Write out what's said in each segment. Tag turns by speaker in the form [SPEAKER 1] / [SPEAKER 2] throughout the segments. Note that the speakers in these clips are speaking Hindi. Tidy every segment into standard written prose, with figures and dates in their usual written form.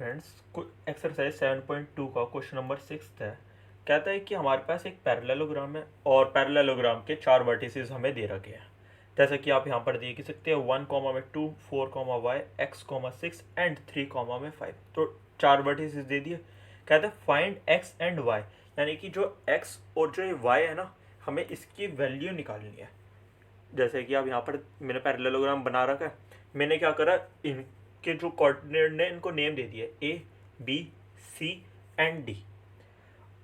[SPEAKER 1] फ्रेंड्स, एक्सरसाइज 7.2 का क्वेश्चन नंबर 6 है। कहता है कि हमारे पास एक पैरेललोग्राम है और पैरेललोग्राम के 4 वर्टिसेस हमें दे रखे हैं। जैसा कि आप यहाँ पर देख सकते हैं 1 कॉमा में 2, 4 comma Y, X comma 6 and 3 comma में 5। तो 4 वर्टिसेस दे दिए। कहता है फाइंड एक्स एंड वाई, यानी कि जो एक्स और जो ये वाई है ना, हमें इसकी वैल्यू निकालनी है। जैसे कि आप यहाँ पर मैंने पैरेललोग्राम बना रखा है। मैंने क्या करा, इनके जो कोऑर्डिनेट ने इनको नेम दे दिया ए, बी, सी एंड डी।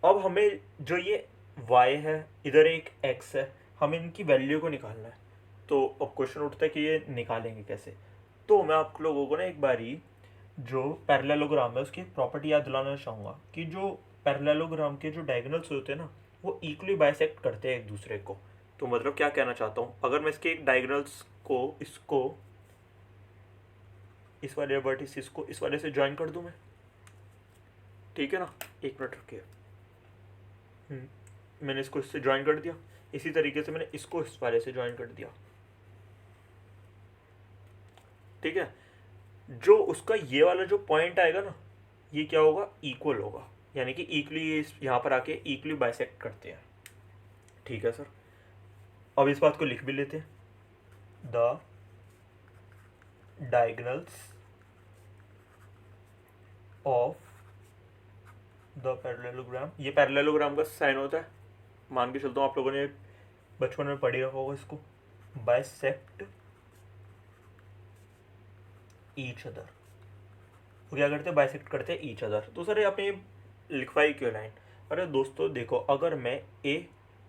[SPEAKER 1] अब हमें जो ये y है, इधर एक x है, हमें इनकी वैल्यू को निकालना है। तो अब क्वेश्चन उठता है कि ये निकालेंगे कैसे। तो मैं आप लोगों को ना एक बारी जो पैरेललोग्राम है उसकी एक प्रॉपर्टी याद दिलाना चाहूँगा कि जो पैरेललोग्राम के जो डायगोनल्स होते हैं ना, वो इक्वली बाइसेक्ट करते हैं एक दूसरे को। तो मतलब क्या कहना चाहता हूँ, अगर मैं इसके एक डायगोनल्स को इसको इस वाले वर्टिसेस को इस वाले से ज्वाइन कर दूं मैं, ठीक है ना। एक मिनट रखिए, मैंने इसको इससे ज्वाइन कर दिया। इसी तरीके से मैंने इसको इस वाले से ज्वाइन कर दिया, ठीक है। जो उसका ये वाला जो पॉइंट आएगा ना, ये क्या होगा, इक्वल होगा, यानी कि इक्वली यहाँ पर आके इक्वली बाइसेक्ट करते हैं, ठीक है सर। अब इस बात को लिख भी लेते हैं, the diagonals of the parallelogram. ये पैरेललोग्राम का साइन होता है, मान के चलता हूँ आप लोगों ने बचपन में पढ़ी रखा होगा इसको, बाइसेक्ट ईच अदर। तो क्या करते हैं, बाइसेक्ट करते हैं ईच अदर। तो सर आपने ये लिखवाई क्यों लाइन। अरे दोस्तों देखो, अगर मैं ए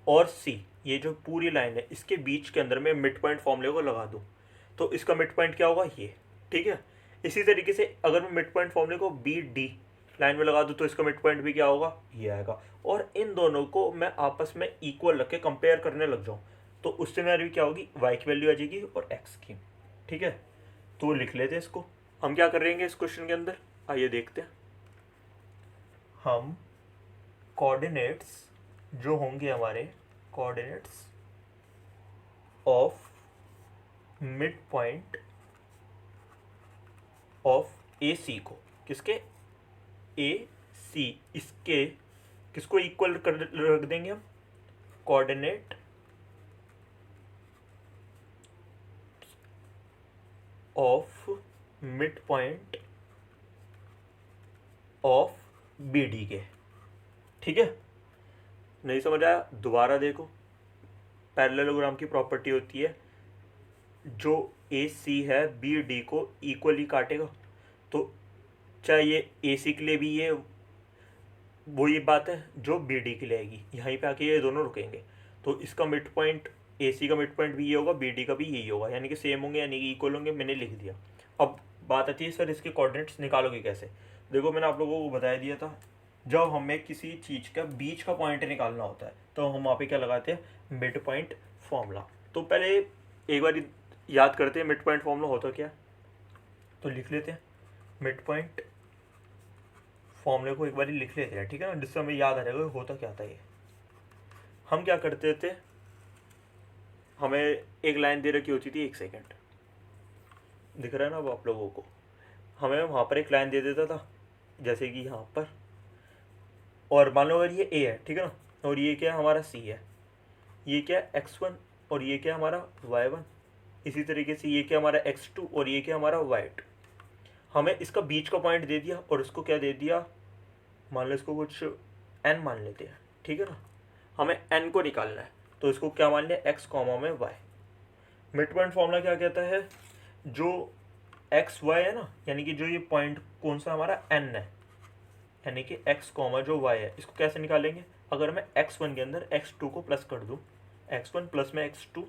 [SPEAKER 1] और सी, ये जो पूरी लाइन है, इसके बीच के अंदर मैं मिड पॉइंट फॉर्मूले को लगा दूँ तो इसका मिड पॉइंट क्या होगा, ये, ठीक है। इसी तरीके से अगर मैं मिड पॉइंट फॉर्मूले को बी डी लाइन में लगा दूँ तो इसका मिड पॉइंट भी क्या होगा, ये आएगा। और इन दोनों को मैं आपस में इक्वल रख के कंपेयर करने लग जाऊँ तो उससे मेरी क्या होगी, वाई की वैल्यू आ जाएगी और एक्स की, ठीक है। तो लिख लेते हैं इसको। हम क्या करेंगे इस क्वेश्चन के अंदर, आइए देखते हैं। हम कोऑर्डिनेट्स जो होंगे हमारे, coordinates of mid point of A C को, किसके, ए सी, इसके किसको इक्वल कर रख देंगे हम, coordinate of mid point of B D के, ठीक है। नहीं समझ आया, दोबारा देखो। पैरेललोग्राम की प्रॉपर्टी होती है, जो ए सी है बी डी को इक्वली काटेगा। तो चाहे ये ए सी के लिए भी ये वो ये बात है जो बी डी के लिए आएगी, यहीं पे आके ये दोनों रुकेंगे। तो इसका मिड पॉइंट, ए सी का मिड पॉइंट भी ये होगा, बी डी का भी यही होगा, यानी कि सेम होंगे, यानी कि इक्वल होंगे। मैंने लिख दिया। अब बात आती है सर इसके कोऑर्डिनेट्स निकालोगे कैसे। देखो मैंने आप लोगों को बता दिया था, जब हमें किसी चीज़ का बीच का पॉइंट निकालना होता है तो हम वहाँ पे क्या लगाते हैं, मिड पॉइंट फॉर्मूला। तो पहले एक बार याद करते हैं मिड पॉइंट फॉर्मूला होता क्या, तो लिख लेते हैं मिड पॉइंट फॉर्मूले को एक बार लिख लेते हैं, ठीक है ना, जिससे हमें याद आ जाएगा होता क्या था ये। हम क्या करते थे, हमें एक लाइन दे रखी होती थी, एक सेकेंड दिख रहा है ना अब आप लोगों को, हमें वहाँ पर एक लाइन दे देता था, जैसे कि यहाँ पर, और मान लो अगर ये ए है, ठीक है ना, और ये क्या है हमारा सी है, ये क्या है x1 और ये क्या हमारा y1, इसी तरीके से ये क्या हमारा x2 और ये क्या हमारा y2। हमें इसका बीच का पॉइंट दे दिया और इसको क्या दे दिया, मान लो इसको कुछ n मान लेते हैं, ठीक है ना। हमें n को निकालना है तो इसको क्या मान लिया, x कॉमा में y। मिड पॉइंट फॉर्मूला क्या कहता है, जो एक्स वाई है ना, यानी कि जो ये पॉइंट कौन सा हमारा n है, यानी कि x कॉमा जो y है, इसको कैसे निकालेंगे। अगर मैं x1 के अंदर x2 को प्लस कर दूं, x1 प्लस में x2,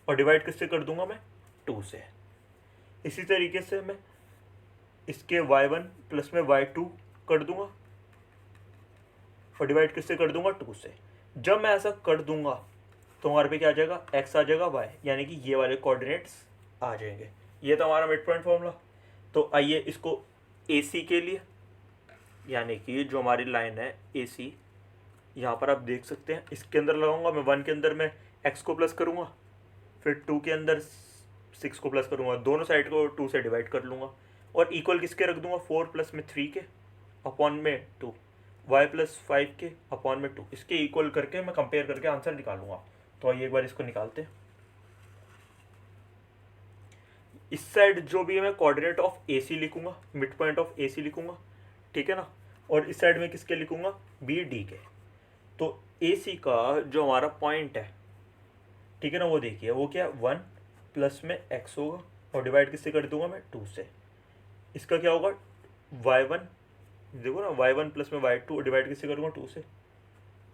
[SPEAKER 1] और डिवाइड किससे कर दूंगा मैं, 2 से। इसी तरीके से मैं इसके y1 प्लस में y2 कर दूंगा और डिवाइड किससे कर दूंगा, 2 से। जब मैं ऐसा कर दूंगा तो हमारे पे क्या आ जाएगा, x आ जाएगा, y, यानी कि ये वाले कोऑर्डिनेट्स आ जाएंगे। ये तो हमारा मिड पॉइंट फॉर्मूला। तो आइए इसको ए सी के लिए, यानी कि जो हमारी लाइन है ए सी, यहाँ पर आप देख सकते हैं, इसके अंदर लगाऊंगा मैं 1 के अंदर मैं x को प्लस करूँगा, फिर 2 के अंदर 6 को प्लस करूँगा, दोनों साइड को 2 से डिवाइड कर लूँगा, और इक्वल किसके रख दूंगा, 4 प्लस में 3 के अपॉन में 2, y प्लस 5 के अपॉन में 2, इसके इक्वल करके मैं कंपेयर करके आंसर निकालूंगा। तो आइए एक बार इसको निकालते हैं। इस साइड जो भी है मैं कोऑर्डिनेट ऑफ AC लिखूंगा, मिड पॉइंट ऑफ AC लिखूंगा, ठीक है ना, और इस साइड में किसके लिखूंगा, BD के। तो AC का जो हमारा पॉइंट है, ठीक है ना, वो देखिए वो क्या है, 1 प्लस में x होगा और डिवाइड किससे कर दूंगा मैं, 2 से। इसका क्या होगा, y1, देखो ना y1 प्लस में y2 डिवाइड किससे करूँगा, 2 से।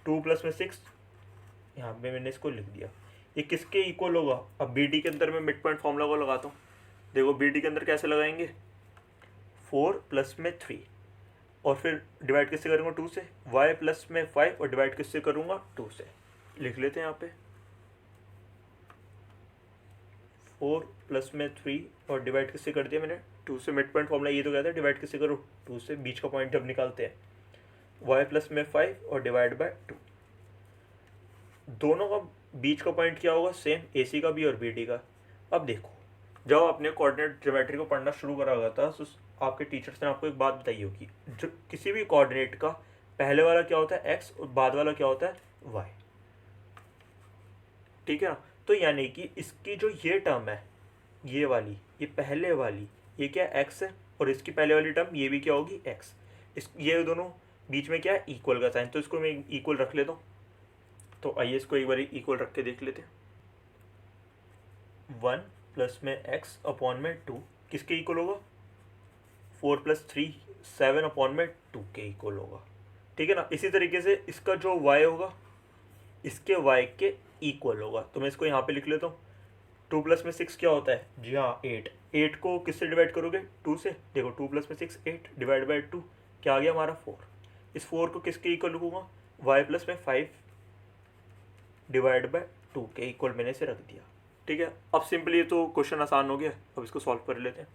[SPEAKER 1] 2 प्लस में 6, यहाँ पे मैंने इसको लिख दिया। ये किसके इक्वल होगा, अब BD के अंदर मैं मिड पॉइंट फॉर्मूला को लगाता हूँ। देखो BD के अंदर कैसे लगाएंगे, 4 प्लस में 3 और फिर डिवाइड किससे करूँगा, 2 से। y प्लस में 5 और डिवाइड किससे करूँगा, 2 से। लिख लेते हैं यहाँ पे 4 प्लस में 3 और डिवाइड किससे कर दिया मैंने, 2 से। मिड पॉइंट फॉर्मूला ये तो कहता है डिवाइड किससे करो, 2 से। बीच का पॉइंट जब निकालते हैं, y प्लस में 5 और डिवाइड बाय 2। दोनों का बीच का पॉइंट क्या होगा, सेम, AC का भी और BD का। अब देखो, जब आपने कोऑर्डिनेट ज्योमेट्री को पढ़ना शुरू करा हुआ था तो आपके टीचर्स ने आपको एक बात बताई होगी, जो किसी भी कोऑर्डिनेट का पहले वाला क्या होता है x और बाद वाला क्या होता है y, ठीक है ना। तो यानी कि इसकी जो ये टर्म है, ये वाली, ये पहले वाली, ये क्या x है, और इसकी पहले वाली टर्म ये भी क्या होगी, x। इस ये दोनों बीच में क्या है, इक्वल का साइन, तो इसको मैं इक्वल रख लेता हूँ। तो आइए इसको एक बार इक्वल रख के देख लेते हैं। 1 प्लस में x अपॉन में 2 किसके इक्वल होगा, 4 प्लस 3 7 अपॉन में 2 के इक्वल होगा, ठीक है ना। इसी तरीके से इसका जो y होगा इसके y के इक्वल होगा। तो मैं इसको यहाँ पे लिख लेता हूँ। 2 प्लस में 6 क्या होता है, जी हाँ 8। 8 को किससे डिवाइड करोगे, 2 से। देखो 2 प्लस में 6 8 डिवाइड बाई 2 क्या आ गया हमारा, 4। इस 4 को किसके इक्वल लिखूंगा, y प्लस में 5 डिवाइड बाई 2 के इक्वल मैंने इसे रख दिया, ठीक है। अब सिंपली तो क्वेश्चन आसान हो गया, अब इसको सॉल्व कर लेते हैं।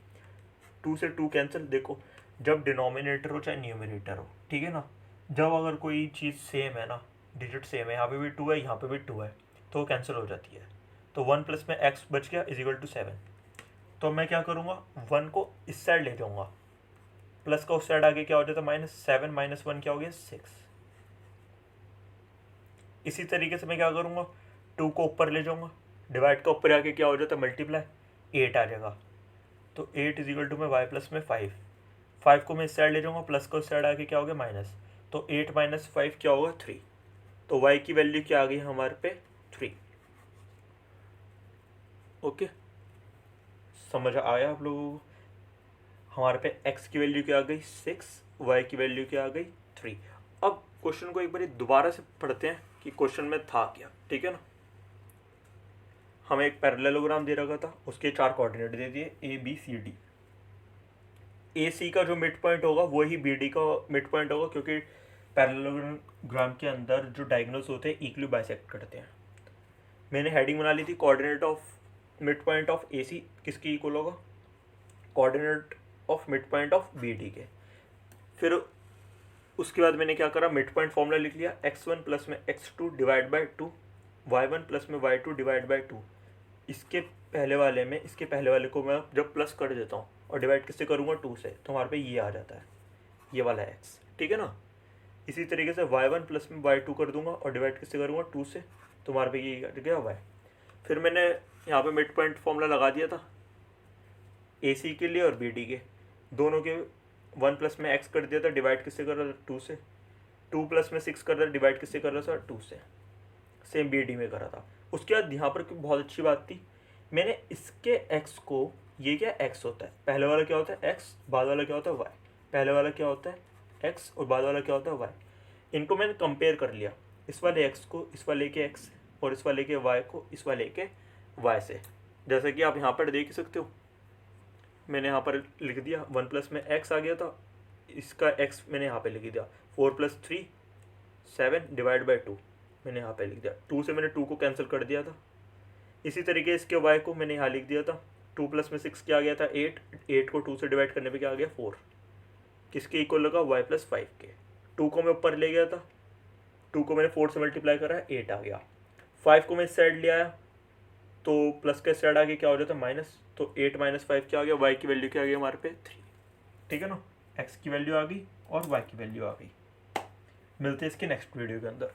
[SPEAKER 1] 2 से 2 कैंसिल। देखो जब डिनोमिनेटर हो चाहे न्यूमरेटर हो, ठीक है ना, जब अगर कोई चीज़ सेम है ना, डिजिट सेम है, यहाँ पे भी 2 है यहाँ पे भी 2 है, तो कैंसिल हो जाती है। तो 1 प्लस में x बच गया इज इक्वल टू 7। तो मैं क्या करूँगा, 1 को इस साइड ले जाऊँगा, प्लस का उस साइड आगे क्या हो जाता है, -7 माइनस 1 क्या हो गया, 6। इसी तरीके से मैं क्या करूँगा, 2 को ऊपर ले जाऊँगा, डिवाइड का ऊपर आके क्या हो जाता है, मल्टीप्लाई, 8 आ जाएगा। तो 8 इज इक्वल टू में y प्लस में 5 को मैं इस साइड ले जाऊँगा, प्लस का उस साइड आके क्या हो गया, माइनस। तो 8 माइनस 5 क्या होगा, 3। तो y की वैल्यू क्या आ गई हमारे पे, 3। ओके, समझ आया आप लोगों को। हमारे पे x की वैल्यू क्या आ गई, 6, y की वैल्यू क्या आ गई, 3। अब क्वेश्चन को एक बार दोबारा से पढ़ते हैं कि क्वेश्चन में था क्या, ठीक है ना। हमें एक पैरेललोग्राम दे रखा था, उसके 4 कोऑर्डिनेट दे दिए, ABCD। AC का जो मिड पॉइंट होगा वही BD का मिड पॉइंट होगा, क्योंकि पैरेललोग्राम के अंदर जो डायगोनल्स होते हैं इक्वली बाइसेक्ट करते हैं। मैंने हेडिंग बना ली थी, coordinate of mid point of AC किसकी इक्वल होगा, coordinate of mid point of BD के। फिर उसके बाद मैंने क्या करा, मिड पॉइंट फॉर्मूला लिख लिया, x1 प्लस में x2 divide by 2, y1 plus में y2 डिवाइड बाई 2। इसके पहले वाले में इसके पहले वाले को मैं जब प्लस कर देता हूँ और डिवाइड किससे करूँगा, 2 से, तो हमारे पे ये आ जाता है, ये वाला x, ठीक है ना। इसी तरीके से y1 प्लस में y2 कर दूंगा और डिवाइड किससे करूँगा, 2 से, तो हमारे पे ये आ गया y। फिर मैंने यहाँ पे मिड पॉइंट फॉर्मूला लगा दिया था AC के लिए और BD के, दोनों के 1 प्लस में x कर दिया था, डिवाइड किससे कर रहा था, 2 से। 2 प्लस में 6 कर रहा था, डिवाइड किससे कर रहा था, 2 से। सेम BD में करा था। उसके बाद यहाँ पर बहुत अच्छी बात थी, मैंने इसके x को, ये क्या x होता है, पहले वाला क्या होता है x, बाद वाला क्या होता है y। पहले वाला क्या होता है x और बाद वाला क्या होता है y। इनको मैंने कंपेयर कर लिया, इस वाले x को इस वाले के x और इस वाले के y को इस वाले के y से। जैसे कि आप यहाँ पर देख सकते हो, मैंने यहाँ पर लिख दिया 1 प्लस में x आ गया था, इसका x मैंने यहाँ पे लिख दिया 4 प्लस 3 7 डिवाइड बाई 2 मैंने यहाँ पे लिख दिया। 2 से मैंने 2 को कैंसिल कर दिया था। इसी तरीके इसके y को मैंने यहाँ लिख दिया था, 2 प्लस में 6 क्या आ गया था, 8 को 2 से डिवाइड करने पे क्या आ गया, 4। किसके इक्वल लगा, y प्लस 5 के। 2 को मैं ऊपर ले गया था, 2 को मैंने 4 से मल्टीप्लाई करा, 8 आ गया। 5 को मैं इस साइड ले आया, तो प्लस के साइड आगे क्या हो जाता है, माइनस। तो 8 माइनस 5 क्या आ गया, y की वैल्यू क्या आ गई हमारे पे, 3। ठीक है ना, एक्स की वैल्यू आ गई और वाई की वैल्यू आ गई। मिलते हैं इसके नेक्स्ट वीडियो के अंदर।